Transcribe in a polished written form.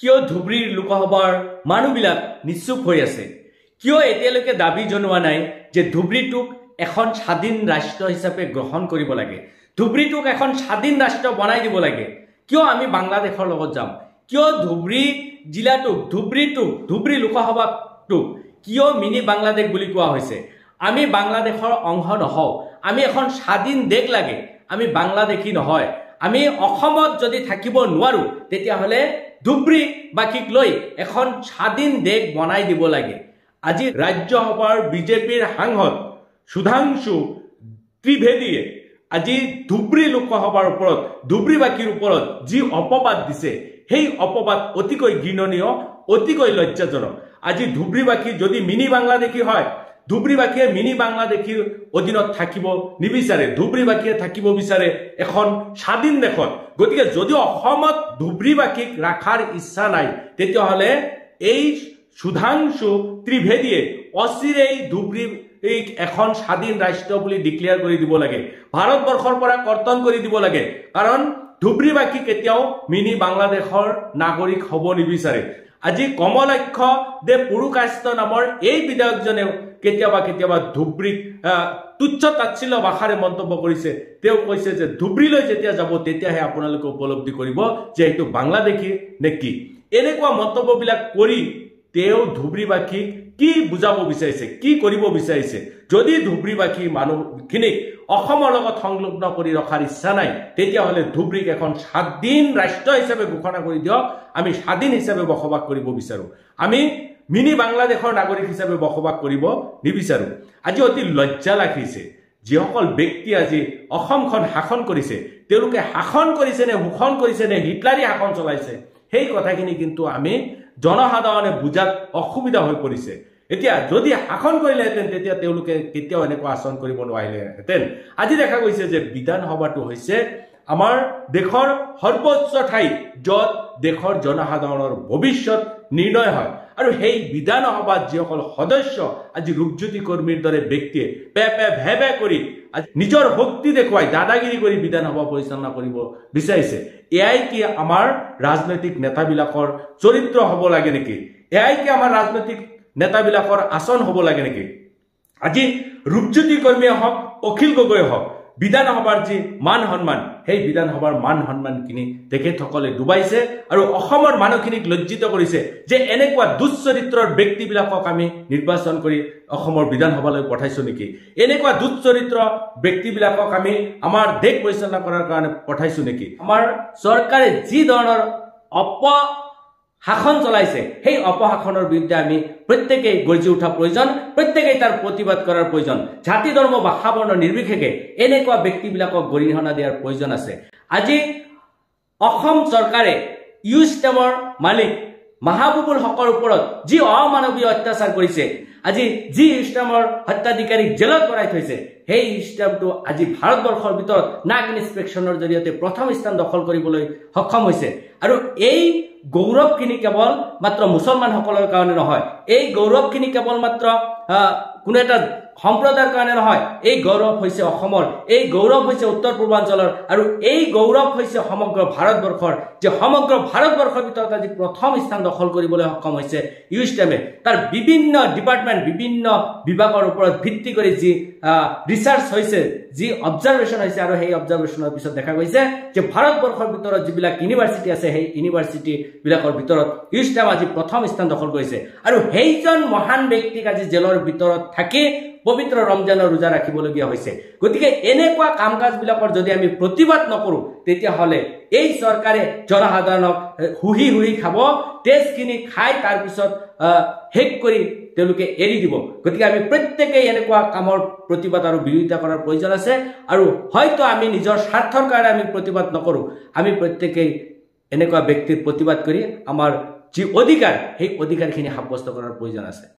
কিয় ধুবুৰীৰ লোকসভাৰ মানুহবিলাক নিশ্চুপ হৈ আছে? কিয় এতিয়ালৈকে দাবী জনোৱা নাই যে ধুবুৰীটোক এখন স্বাধীন ৰাষ্ট্ৰ হিচাপে গ্ৰহণ কৰিব লাগে, ধুবুৰীটোক এখন স্বাধীন ৰাষ্ট্ৰ বনাই দিব লাগে? কিয় আমি বাংলাদেশৰ লগত যাম? কিয় ধুবুৰী জিলাটোক ধুবুৰী লোকসভাটোক কিয় মিনি বাংলাদেশ বুলি কোৱা হৈছে? আমি বাংলাদেশৰ অংশ নহওঁ, আমি এখন স্বাধীন দেশ লাগে, আমি বাংলাদেশী নহয়। আমি অসমত যদি থাকিব নোৱাৰো তেতিয়াহ'লে ধুবুৰীবাসীক লৈ এখন স্বাধীন দেশ বনাই দিব লাগে। আজি ৰাজ্যসভাৰ বিজেপিৰ সাংসদ সুধাংশু ত্ৰিবেদীয়ে আজি ধুবুৰী লোকসভাৰ ওপৰত ধুবুৰীবাসীৰ ওপৰত যি অপবাদ দিছে সেই অপবাদ অতিকৈ ঘৃণনীয়, অতিকৈ লজ্জাজনক। আজি ধুবুৰীবাসী যদি মিনি বাংলাদেশী হয়, ধুবুৰীবাসীয়ে মিনি বাংলাদেশীৰ অধীনত থাকিব নিবিচাৰে, ধুবুৰীবাসীয়ে থাকিব বিচাৰে এখন স্বাধীন দেশত। গতিকে যদি অসমত ধুবুৰীবাসীক ৰখাৰ ইচ্ছা নাই তেতিয়াহ'লে এই সুধাংশু ত্ৰিবেদীয়ে অচিৰেই ধুবুৰীক এখন স্বাধীন ৰাষ্ট্ৰ বুলি ডিক্লেয়াৰ কৰি দিব লাগে, ভাৰতবৰ্ষৰ পৰা কৰ্তন কৰি দিব লাগে। কাৰণ ধুবুৰীবাসী কেতিয়াও মিনি বাংলাদেশৰ নাগৰিক হ'ব নিবিচাৰে। আজি কমলাক্ষ দে পুৰুকাস্ত নামৰ এই বিধায়কজনেও কেতিয়াবা ধুবুৰীক তুচ্ছ তাচ্ছিল্য ভাষাৰে মন্তব্য কৰিছে। তেওঁ কৈছে যে ধুবুৰীলৈ যেতিয়া যাব তেতিয়াহে আপোনালোকে উপলব্ধি কৰিব যে এইটো বাংলাদেশী নে কি। এনেকুৱা মন্তব্যবিলাক কৰি তেওঁ ধুবুৰীবাসীক কি বুজাব বিচাৰিছে, কি কৰিব বিচাৰিছে? যদি ধুবুৰীবাসী মানুহখিনিক অসমৰ লগত সংলগ্ন কৰি ৰখাৰ ইচ্ছা নাই তেতিয়াহ'লে ধুবুৰীক এখন স্বাধীন ৰাষ্ট্ৰ হিচাপে ঘোষণা কৰি দিয়ক। আমি স্বাধীন হিচাপে বসবাস কৰিব বিচাৰো, আমি মিনি বাংলাদেশৰ নাগৰিক হিচাপে বসবাস কৰিব নিবিচাৰো। আজি অতি লজ্জা লাগিছে যিসকল ব্যক্তি আজি অসমখন শাসন কৰিছে, তেওঁলোকে শাসন কৰিছে নে শোষণ কৰিছে নে হিটলাৰী শাসন চলাইছে, সেই কথাখিনি কিন্তু আমি জনসাধাৰণে বুজাত অসুবিধা হৈ পৰিছে। এতিয়া যদি শাসন কৰিলেহেঁতেন তেতিয়া তেওঁলোকে কেতিয়াও এনেকুৱা আচৰণ কৰিব নোৱাৰিলেহেঁতেন। আজি দেখা গৈছে যে বিধানসভাটো হৈছে আমাৰ দেশৰ সৰ্বোচ্চ ঠাই, য'ত দেশৰ জনসাধাৰণৰ ভৱিষ্যত নিৰ্ণয় হয়। আৰু সেই বিধানসভাত যিসকল সদস্য আজি ৰূপজ্যোতি কৰ্মীৰ দৰে ব্যক্তিয়ে ভে কৰি নিজৰ শক্তি দেখুৱাই দাদাগিৰি কৰি বিধানসভা পৰিচালনা কৰিব বিচাৰিছে, এয়াই কি আমাৰ ৰাজনৈতিক নেতাবিলাকৰ চৰিত্ৰ হ'ব লাগে নেকি? এয়াই কি আমাৰ ৰাজনৈতিক নেতাবিলাকৰ আচৰণ হ'ব লাগে নেকি? আজি ৰূপজ্যোতি কৰ্মীয়ে হওক, অখিল গগৈয়ে হওক, বিধানসভাৰ যি মান সন্মান, সেই বিধানসভাৰ মান সন্মানখিনি তেখেতসকলে ডুবাইছে আৰু অসমৰ মানুহখিনিক লজ্জিত কৰিছে যে এনেকুৱা দুশ্চৰিত্ৰৰ ব্যক্তিবিলাকক আমি নিৰ্বাচন কৰি অসমৰ বিধানসভালৈ পঠাইছো নেকি? এনেকুৱা দুশ্চৰিত্ৰ ব্যক্তিবিলাকক আমি আমাৰ দেশ পৰিচালনা কৰাৰ কাৰণে পঠাইছো নেকি? আমাৰ চৰকাৰে যি ধৰণৰ শাসন চলাইছে সেই অপশাসনৰ বিৰুদ্ধে আমি প্ৰত্যেকেই গৰ্জি উঠা প্ৰয়োজন, প্ৰত্যেকেই তাৰ প্ৰতিবাদ কৰাৰ প্ৰয়োজন। জাতি ধৰ্ম ভাষা বৰ্ণ নিৰ্বিশেষে এনেকুৱা ব্যক্তিবিলাকক গৰিহণা দিয়াৰ প্ৰয়োজন আছে। আজি অসম চৰকাৰে ইউ ষ্টেমৰ মালিক মাহবুবুল হকৰ ওপৰত যি অমানৱীয় অত্যাচাৰ কৰিছে, আজি যি ইউ ষ্টেমৰ হত্যাধিকাৰীক জেলত ভৰাই থৈছে, সেই ইউ ষ্টেমটো আজি ভাৰতবৰ্ষৰ ভিতৰত নাগ ইনস্পেকশ্যনৰ জৰিয়তে প্ৰথম স্থান দখল কৰিবলৈ সক্ষম হৈছে। আৰু এই গৌৰৱখিনি কেৱল মাত্ৰ মুছলমানসকলৰ কাৰণে নহয়, এই গৌৰৱখিনি কেৱল মাত্ৰ কোনো এটা সম্প্ৰদায়ৰ কাৰণে নহয়, এই গৌৰৱ হৈছে অসমৰ, এই গৌৰৱ হৈছে উত্তৰ পূৰ্বাঞ্চলৰ, আৰু এই গৌৰৱ হৈছে সমগ্ৰ ভাৰতবৰ্ষৰ। যে সমগ্ৰ ভাৰতবৰ্ষৰ ভিতৰত আজি প্ৰথম স্থান দখল কৰিবলৈ সক্ষম হৈছে ইউ ষ্টেমে। তাৰ বিভিন্ন ডিপাৰ্টমেণ্ট, বিভিন্ন বিভাগৰ ওপৰত ভিত্তি কৰি যি ৰিচাৰ্চ হৈছে, যি অবজাৰভেশ্যন হৈছে, আৰু সেই অবজাৰভেশ্যনৰ পিছত দেখা গৈছে যে ভাৰতবৰ্ষৰ ভিতৰত যিবিলাক ইউনিভাৰ্চিটি আছে সেই ইউনিভাৰ্চিটিবিলাকৰ ভিতৰত ইউ ষ্টেম আজি প্ৰথম স্থান দখল কৰিছে। আৰু সেইজন মহান ব্যক্তিক আজি জেলৰ ভিতৰত থাকি পবিত্ৰ ৰমজানৰ ৰোজা ৰাখিবলগীয়া হৈছে। গতিকে এনেকুৱা কাম কাজবিলাকৰ যদি আমি প্ৰতিবাদ নকৰোঁ তেতিয়াহ'লে এই চৰকাৰে জনসাধাৰণক শুহি খাব, তেজখিনি খাই তাৰপিছত শেষ কৰি তেওঁলোকে এৰি দিব। গতিকে আমি প্ৰত্যেকেই এনেকুৱা কামৰ প্ৰতিবাদ আৰু বিৰোধিতা কৰাৰ প্ৰয়োজন আছে। আৰু হয়তো আমি নিজৰ স্বাৰ্থৰ কাৰণে আমি প্ৰতিবাদ নকৰোঁ, আমি প্ৰত্যেকেই এনেকুৱা ব্যক্তিৰ প্ৰতিবাদ কৰি আমাৰ যি অধিকাৰ সেই অধিকাৰখিনি সাব্যস্ত কৰাৰ প্ৰয়োজন আছে।